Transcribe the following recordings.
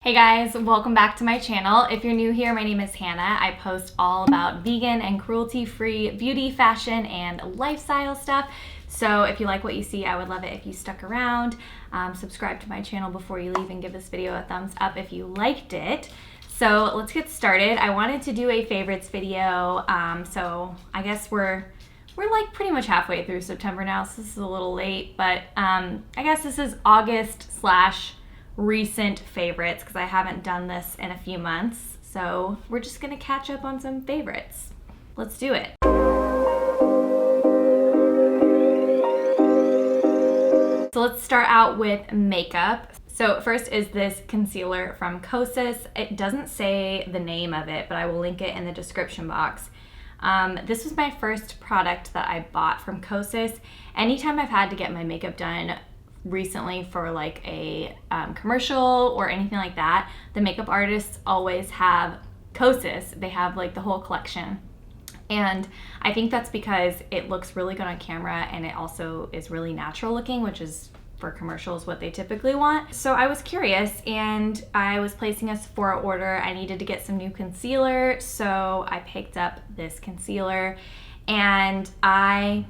Hey guys, welcome back to my channel. If you're new here, my name is Hannah. I post all about vegan and cruelty-free beauty, fashion, and lifestyle stuff. So if you like what you see, I would love it if you stuck around. Subscribe to my channel before you leave and give this video a thumbs up if you liked it. So let's get started. I wanted to do a favorites video. So I guess we're like pretty much halfway through September now, so this is a little late, but I guess this is August/recent favorites because I haven't done this in a few months. So we're just gonna catch up on some favorites. Let's do it. So let's start out with makeup. So first is this concealer from Kosas. It doesn't say the name of it, but I will link it in the description box. This was my first product that I bought from Kosas. Anytime I've had to get my makeup done recently for like a commercial or anything like that, the makeup artists always have Kosas. They have like the whole collection. And I think that's because it looks really good on camera and it also is really natural looking, which is for commercials what they typically want. So I was curious and I was placing a Sephora order. I needed to get some new concealer, so I picked up this concealer and I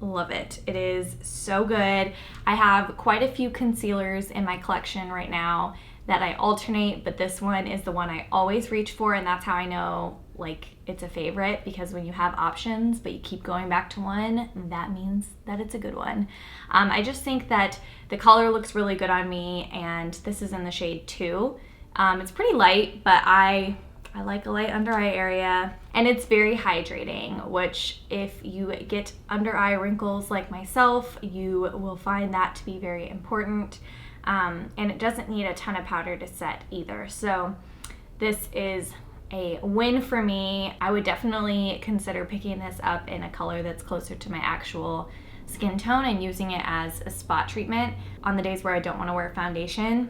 love it. It is so good. I have quite a few concealers in my collection right now that I alternate, but this one is the one I always reach for, and that's how I know like it's a favorite, because when you have options but you keep going back to one, that means that it's a good one. I just think that the color looks really good on me, and this is in the shade 2. It's pretty light, but I like a light under eye area, and it's very hydrating, which if you get under eye wrinkles like myself, you will find that to be very important. And it doesn't need a ton of powder to set either. So this is a win for me. I would definitely consider picking this up in a color that's closer to my actual skin tone and using it as a spot treatment on the days where I don't want to wear foundation.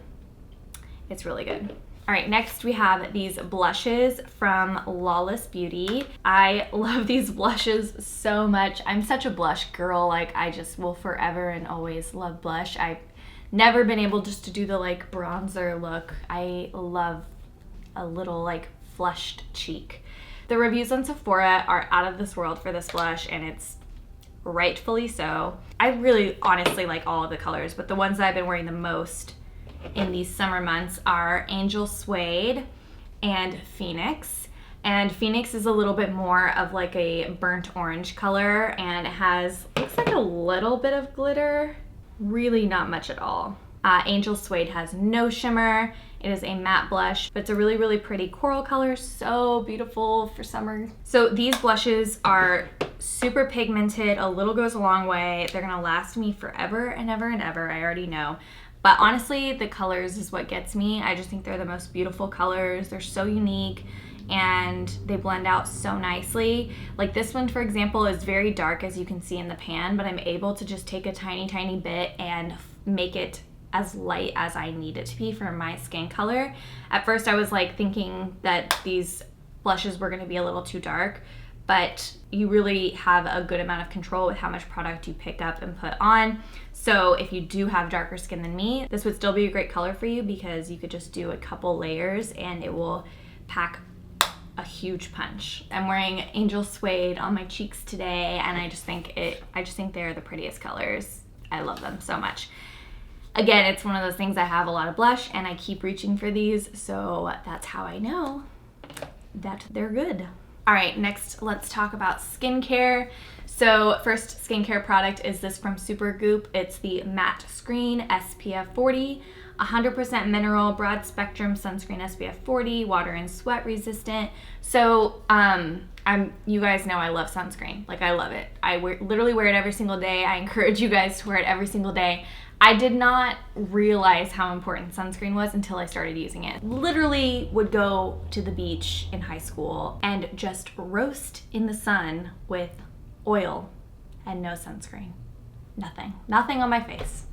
It's really good. All right, next we have these blushes from Lawless Beauty. I love these blushes so much. I'm such a blush girl. Like, I just will forever and always love blush. I've never been able just to do the like bronzer look. I love a little like flushed cheek. The reviews on Sephora are out of this world for this blush, and it's rightfully so. I really honestly like all of the colors, but the ones that I've been wearing the most in these summer months are Angel Suede and Phoenix. And Phoenix is a little bit more of like a burnt orange color, and it has, looks like a little bit of glitter, really not much at all. Angel Suede has no shimmer. It is a matte blush, but it's a really, really pretty coral color, so beautiful for summer. So these blushes are super pigmented. A little goes a long way. They're gonna last me forever and ever and ever, I already know. But honestly, the colors is what gets me. I just think they're the most beautiful colors. They're so unique and they blend out so nicely. Like this one, for example, is very dark, as you can see in the pan, but I'm able to just take a tiny, tiny bit and make it as light as I need it to be for my skin color. At first I was like thinking that these blushes were gonna be a little too dark, but you really have a good amount of control with how much product you pick up and put on. So if you do have darker skin than me, this would still be a great color for you, because you could just do a couple layers and it will pack a huge punch. I'm wearing Angel Suede on my cheeks today, and I just think they're the prettiest colors. I love them so much. Again, it's one of those things, I have a lot of blush and I keep reaching for these, so that's how I know that they're good. All right, next let's talk about skincare. So first skincare product is this from Supergoop. It's the Matte Screen SPF 40, 100% mineral, broad spectrum sunscreen, SPF 40, water and sweat resistant. So you guys know I love sunscreen. Like, I love it. I literally wear it every single day. I encourage you guys to wear it every single day. I did not realize how important sunscreen was until I started using it. Literally would go to the beach in high school and just roast in the sun with oil and no sunscreen. Nothing on my face.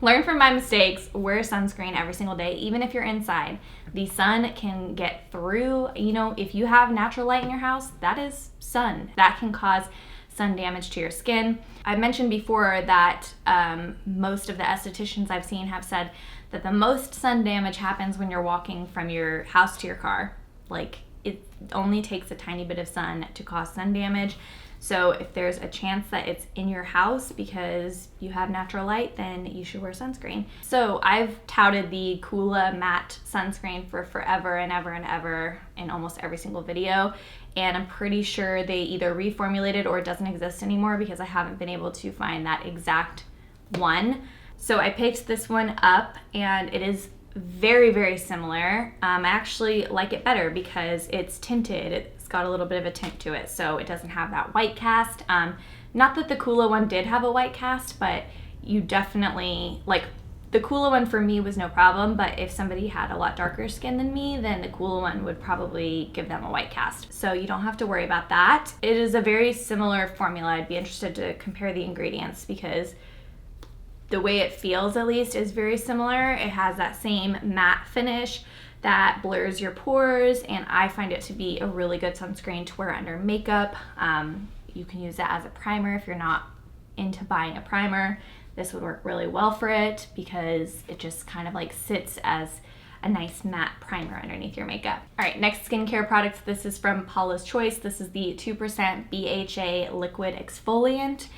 Learn from my mistakes, wear sunscreen every single day, even if you're inside. The sun can get through, you know, if you have natural light in your house, that is sun. That can cause sun damage to your skin. I mentioned before that most of the estheticians I've seen have said that the most sun damage happens when you're walking from your house to your car. Like, it only takes a tiny bit of sun to cause sun damage. So if there's a chance that it's in your house because you have natural light, then you should wear sunscreen. So I've touted the Coola matte sunscreen for forever and ever and ever in almost every single video. And I'm pretty sure they either reformulated or it doesn't exist anymore because I haven't been able to find that exact one. So I picked this one up and it is very, very similar. I actually like it better because it's tinted. It's got a little bit of a tint to it, so it doesn't have that white cast. Not that the Coola one did have a white cast, but you definitely, like, the Coola one for me was no problem, but if somebody had a lot darker skin than me, then the Coola one would probably give them a white cast. So you don't have to worry about that. It is a very similar formula. I'd be interested to compare the ingredients because the way it feels, at least, is very similar. It has that same matte finish that blurs your pores, and I find it to be a really good sunscreen to wear under makeup. You can use that as a primer if you're not into buying a primer. This would work really well for it because it just kind of like sits as a nice matte primer underneath your makeup. All right, next skincare product. This is from Paula's Choice. This is the 2% BHA liquid exfoliant.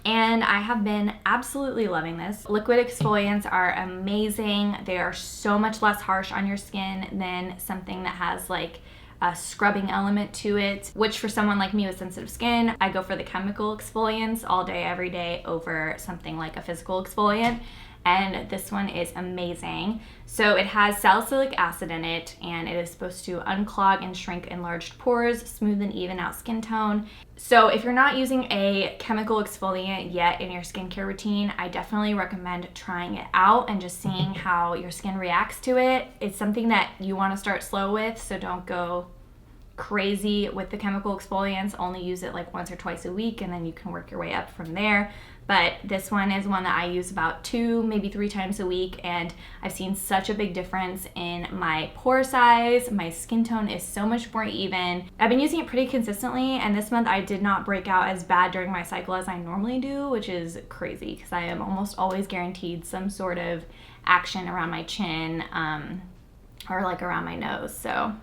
And I have been absolutely loving this. Liquid exfoliants are amazing. They are so much less harsh on your skin than something that has like a scrubbing element to it, which for someone like me with sensitive skin, I go for the chemical exfoliants all day, every day over something like a physical exfoliant. And this one is amazing. So it has salicylic acid in it, and it is supposed to unclog and shrink enlarged pores, smooth and even out skin tone. So if you're not using a chemical exfoliant yet in your skincare routine, I definitely recommend trying it out and just seeing how your skin reacts to it. It's something that you want to start slow with, so don't go crazy with the chemical exfoliants. Only use it like once or twice a week, and then you can work your way up from there. But this one is one that I use about 2, maybe 3 times a week, and I've seen such a big difference in my pore size. My skin tone is so much more even. I've been using it pretty consistently, and this month I did not break out as bad during my cycle as I normally do, which is crazy because I am almost always guaranteed some sort of action around my chin or like around my nose. So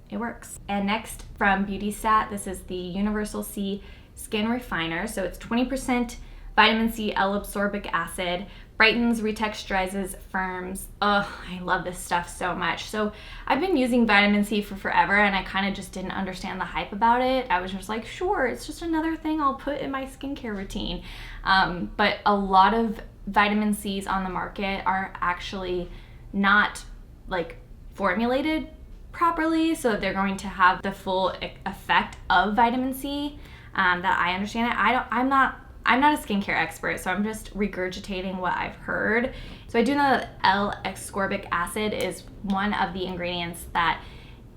it works. And next from Beauty Stat, this is the Universal C Skin Refiner. So it's 20% vitamin C L-absorbic acid, brightens, retexturizes, firms. Oh, I love this stuff so much. So I've been using vitamin C for forever, and I kind of just didn't understand the hype about it. I was just like, sure, it's just another thing I'll put in my skincare routine. But a lot of vitamin C's on the market are actually not like formulated properly, so they're going to have the full effect of vitamin C. That I understand it. I'm not a skincare expert, so I'm just regurgitating what I've heard. So I do know that L-ascorbic acid is one of the ingredients that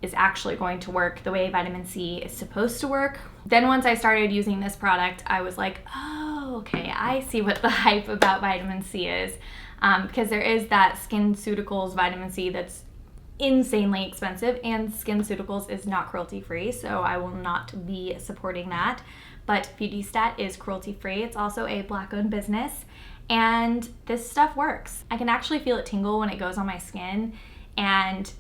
is actually going to work the way vitamin C is supposed to work. Then once I started using this product, I was like, oh, okay, I see what the hype about vitamin C is. Because there is that SkinCeuticals vitamin C that's insanely expensive, and SkinCeuticals is not cruelty-free, so I will not be supporting that. But Beauty Stat is cruelty-free. It's also a Black-owned business, and this stuff works. I can actually feel it tingle when it goes on my skin, and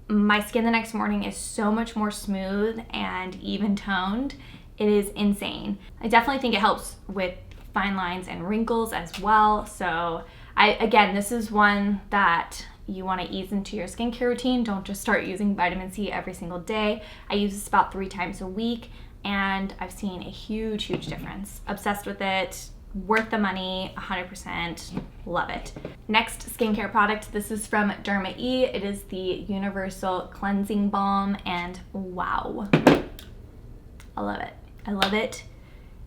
my skin the next morning is so much more smooth and even toned. It is insane. I definitely think it helps with fine lines and wrinkles as well. So again, this is one that you want to ease into your skincare routine. Don't just start using vitamin C every single day. I use this about 3 times a week, and I've seen a huge difference. Obsessed with it, worth the money, 100%, love it. Next skincare product, this is from Derma E. It is the Universal Cleansing Balm, and wow, I love it. I love it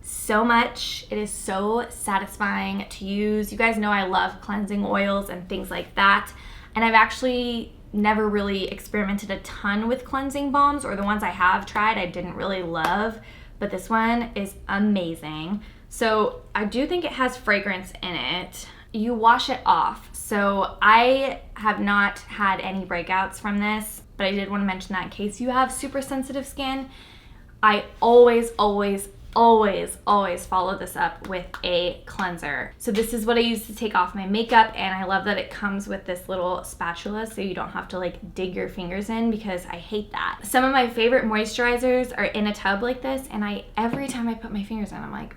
so much. It is so satisfying to use. You guys know I love cleansing oils and things like that. And I've actually never really experimented a ton with cleansing balms, or the ones I have tried I didn't really love, but this one is amazing. So I do think it has fragrance in it. You wash it off. So I have not had any breakouts from this, but I did want to mention that in case you have super sensitive skin. I always always follow this up with a cleanser. So this is what I use to take off my makeup, and I love that it comes with this little spatula so you don't have to like dig your fingers in, because I hate that. Some of my favorite moisturizers are in a tub like this, and every time I put my fingers in, I'm like,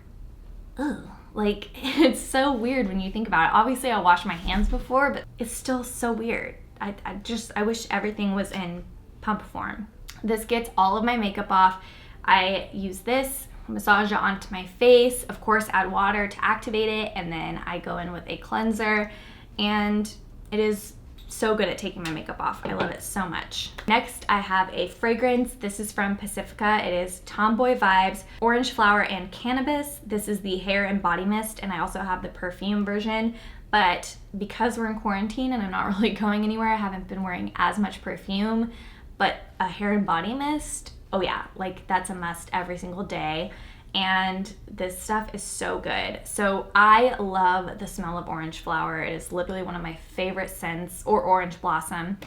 ugh. Like, it's so weird when you think about it. Obviously, I washed my hands before, but it's still so weird. I wish everything was in pump form. This gets all of my makeup off. I use this, massage it onto my face, of course add water to activate it, and then I go in with a cleanser, and it is so good at taking my makeup off. I love it so much. Next, I have a fragrance. This is from Pacifica. It is Tomboy Vibes, Orange Flower and Cannabis. This is the hair and body mist, and I also have the perfume version. But because we're in quarantine and I'm not really going anywhere, I haven't been wearing as much perfume. But a hair and body mist, oh yeah, like that's a must every single day. And this stuff is so good. So I love the smell of orange flower. It is literally one of my favorite scents, or orange blossom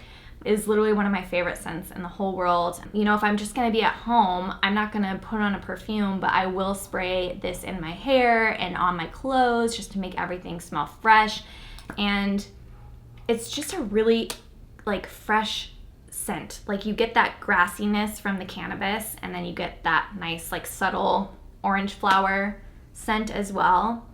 is literally one of my favorite scents in the whole world. You know, if I'm just gonna be at home, I'm not gonna put on a perfume, but I will spray this in my hair and on my clothes just to make everything smell fresh. And it's just a really like fresh scent. Like you get that grassiness from the cannabis, and then you get that nice like subtle orange flower scent as well.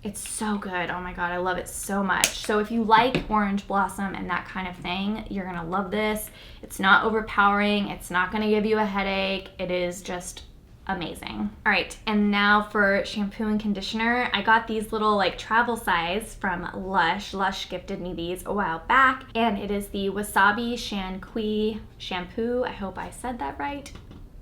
It's so good. Oh my god, I love it so much. So if you like orange blossom and that kind of thing, you're gonna love this. It's not overpowering. It's not gonna give you a headache. It is just amazing. All right, and now for shampoo and conditioner. I got these little like travel size from Lush. Lush gifted me these a while back, and it is the Wasabi Shanqui shampoo. I hope I said that right.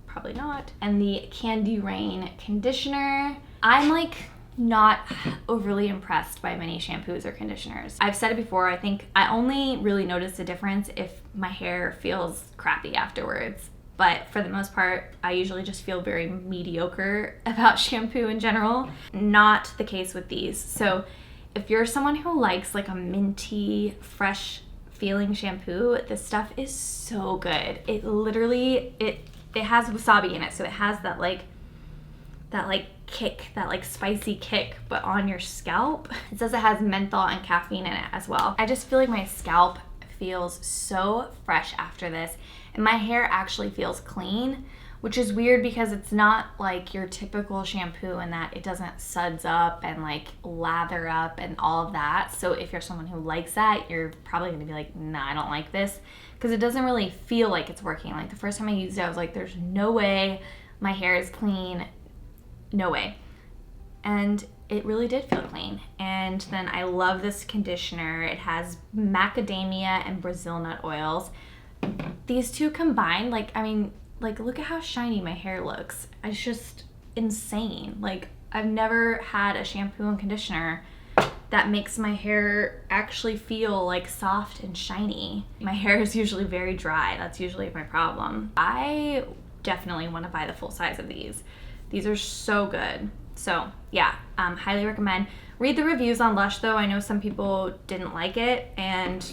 Probably not. And the Candy Rain conditioner. I'm like not overly impressed by many shampoos or conditioners. I've said it before, I think I only really notice a difference if my hair feels crappy afterwards. But for the most part, I usually just feel very mediocre about shampoo in general. Not the case with these. So if you're someone who likes like a minty, fresh feeling shampoo, this stuff is so good. It literally, it has wasabi in it, so it has that kick, that like spicy kick, but on your scalp. It says it has menthol and caffeine in it as well. I just feel like my scalp feels so fresh after this, and my hair actually feels clean, which is weird because it's not like your typical shampoo in that it doesn't suds up and like lather up and all of that. So if you're someone who likes that, you're probably gonna be like, nah, I don't like this, because it doesn't really feel like it's working. Like the first time I used it, I was like, there's no way my hair is clean, no way. And it really did feel clean. And then I love this conditioner. It has macadamia and Brazil nut oils. These two combined, like, I mean, like look at how shiny my hair looks. It's just insane. Like I've never had a shampoo and conditioner that makes my hair actually feel like soft and shiny. My hair is usually very dry. That's usually my problem. I definitely want to buy the full size of these. These are so good. So yeah, highly recommend. Read the reviews on Lush though. I know some people didn't like it, and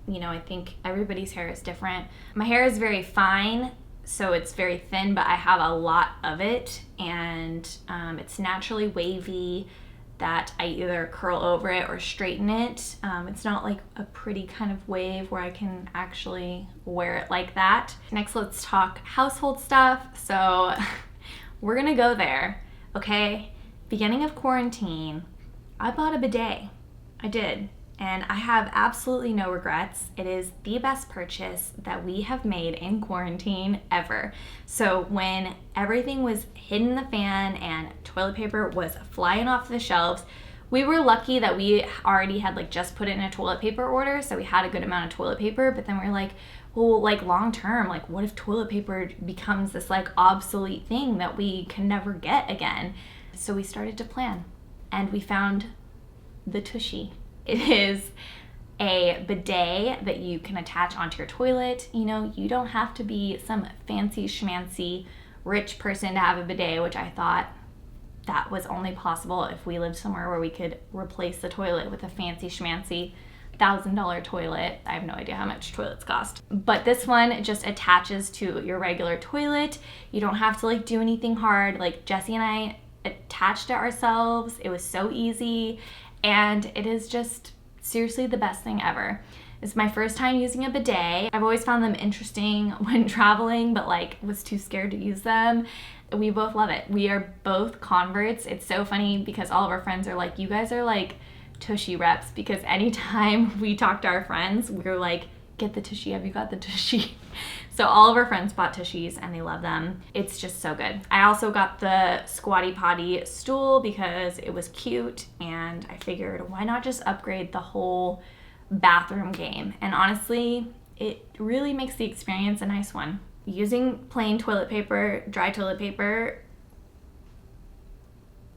you know, I think everybody's hair is different. My hair is very fine, so it's very thin, but I have a lot of it, and it's naturally wavy that I either curl over it or straighten it. It's not like a pretty kind of wave where I can actually wear it like that. Next, let's talk household stuff. So we're gonna go there, okay? Beginning of quarantine, I bought a bidet. I did. And I have absolutely no regrets. It is the best purchase that we have made in quarantine ever. So when everything was hitting the fan and toilet paper was flying off the shelves, we were lucky that we already had like just put in a toilet paper order, so we had a good amount of toilet paper. But then we were like, well, like long term, like what if toilet paper becomes this like obsolete thing that we can never get again? So we started to plan, and we found the Tushy. It is a bidet that you can attach onto your toilet. You know, you don't have to be some fancy schmancy rich person to have a bidet, which I thought that was only possible if we lived somewhere where we could replace the toilet with a fancy schmancy $1,000 toilet. I have no idea how much toilets cost. But this one just attaches to your regular toilet. You don't have to like do anything hard. Like Jesse and I attached it ourselves. It was so easy, and it is just seriously the best thing ever. It's my first time using a bidet. I've always found them interesting when traveling, but like was too scared to use them. We both love it. We are both converts. It's so funny because all of our friends are like, you guys are like Tushy reps, because anytime we talk to our friends, we're like, get the Tushy, have you got the Tushy? So all of our friends bought Tushies and they love them. It's just so good. I also got the Squatty Potty stool because it was cute, and I figured why not just upgrade the whole bathroom game? And honestly, it really makes the experience a nice one. Using plain toilet paper, dry toilet paper,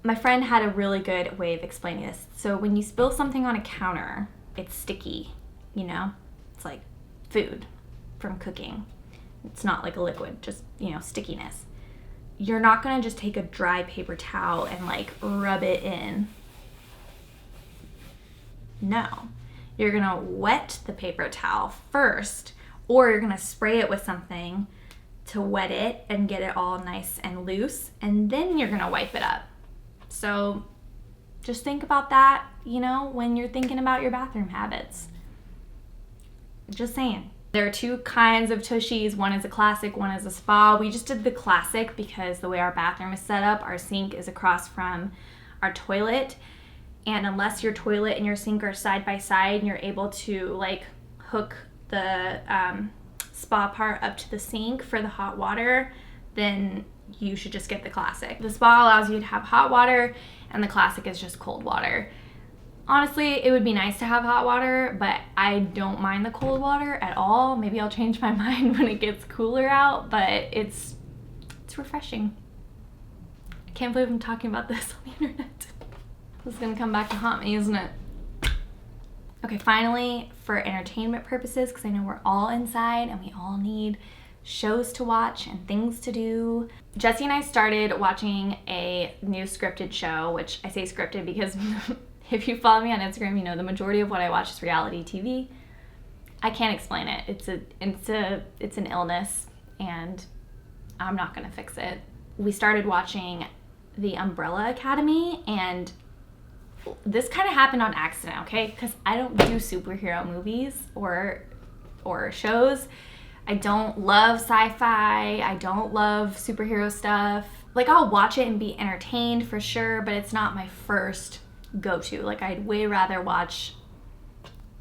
my friend had a really good way of explaining this. So when you spill something on a counter, it's sticky, you know? It's like food from cooking. It's not like a liquid, just, you know, stickiness. You're not gonna just take a dry paper towel and like rub it in. No. You're gonna wet the paper towel first, or you're gonna spray it with something to wet it and get it all nice and loose, and then you're gonna wipe it up. So just think about that, you know, when you're thinking about your bathroom habits. Just saying. There are two kinds of Tushies. One is a classic, one is a spa. We just did the classic because the way our bathroom is set up, our sink is across from our toilet. And unless your toilet and your sink are side by side and you're able to like hook the spa part up to the sink for the hot water, then you should just get the classic. The spa allows you to have hot water, and the classic is just cold water. Honestly, it would be nice to have hot water, but I don't mind the cold water at all. Maybe I'll change my mind when it gets cooler out, but it's refreshing. I can't believe I'm talking about this on the internet. This is gonna come back to haunt me, isn't it? Okay, finally, for entertainment purposes, because I know we're all inside and we all need shows to watch and things to do. Jesse and I started watching a new scripted show, which I say scripted because if you follow me on Instagram, you know the majority of what I watch is reality TV. I can't explain it. It's an illness, and I'm not gonna fix it. We started watching The Umbrella Academy, and this kind of happened on accident, okay? Because I don't do superhero movies or shows. I don't love sci-fi. I don't love superhero stuff. Like, I'll watch it and be entertained for sure, but it's not my first go-to. Like, I'd way rather watch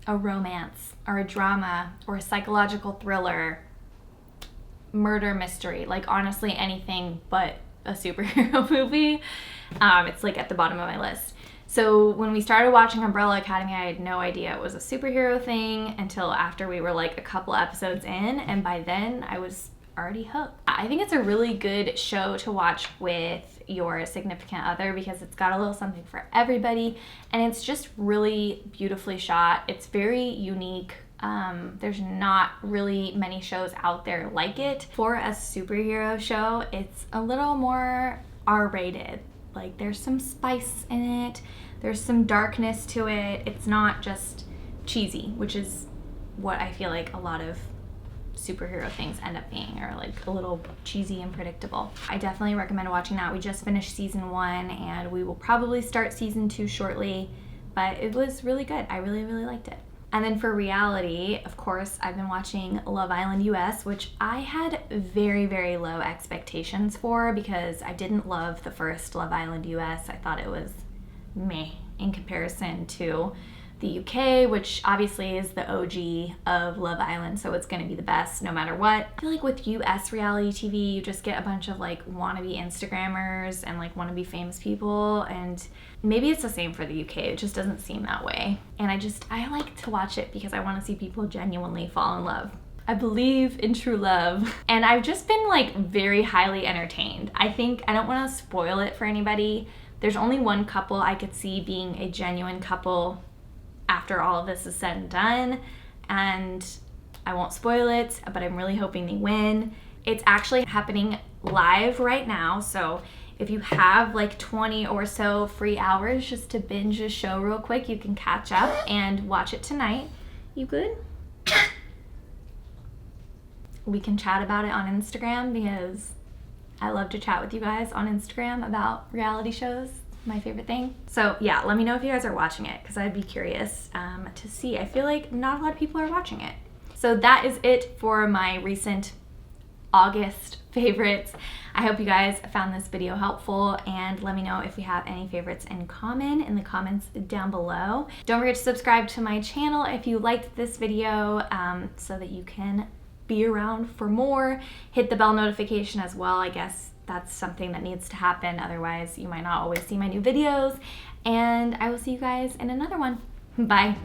a romance or a drama or a psychological thriller, murder mystery. Like, honestly, anything but a superhero movie. It's like at the bottom of my list. So when we started watching Umbrella Academy, I had no idea it was a superhero thing until after we were like a couple episodes in, and by then I was already hooked. I think it's a really good show to watch with your significant other because it's got a little something for everybody, and it's just really beautifully shot. It's very unique. There's not really many shows out there like it. For a superhero show, it's a little more R-rated. Like, there's some spice in it, there's some darkness to it. It's not just cheesy, which is what I feel like a lot of superhero things end up being, or like a little cheesy and predictable. I definitely recommend watching that. We just finished season 1 and we will probably start season 2 shortly, but it was really good. I really, really liked it. And then for reality, of course, I've been watching Love Island US, which I had very, very low expectations for because I didn't love the first Love Island US. I thought it was meh in comparison to the UK, which obviously is the OG of Love Island, so it's gonna be the best no matter what. I feel like with US reality TV, you just get a bunch of like wannabe Instagrammers and like wannabe famous people, and maybe it's the same for the UK, it just doesn't seem that way. And I like to watch it because I wanna see people genuinely fall in love. I believe in true love. And I've just been like very highly entertained. I don't wanna spoil it for anybody. There's only one couple I could see being a genuine couple after all of this is said and done, and I won't spoil it, but I'm really hoping they win. It's actually happening live right now, so If you have like 20 or so free hours just to binge a show real quick, you can catch up and watch it tonight. You good? We can chat about it on Instagram because I love to chat with you guys on Instagram about reality shows. My favorite thing. So yeah, let me know if you guys are watching it because I'd be curious to see. I feel like not a lot of people are watching it. So that is it for my recent August favorites. I hope you guys found this video helpful, and let me know if we have any favorites in common in the comments down below. Don't forget to subscribe to my channel if you liked this video so that you can be around for more. Hit the bell notification as well. I guess that's something that needs to happen, otherwise you might not always see my new videos, and I will see you guys in another one. Bye.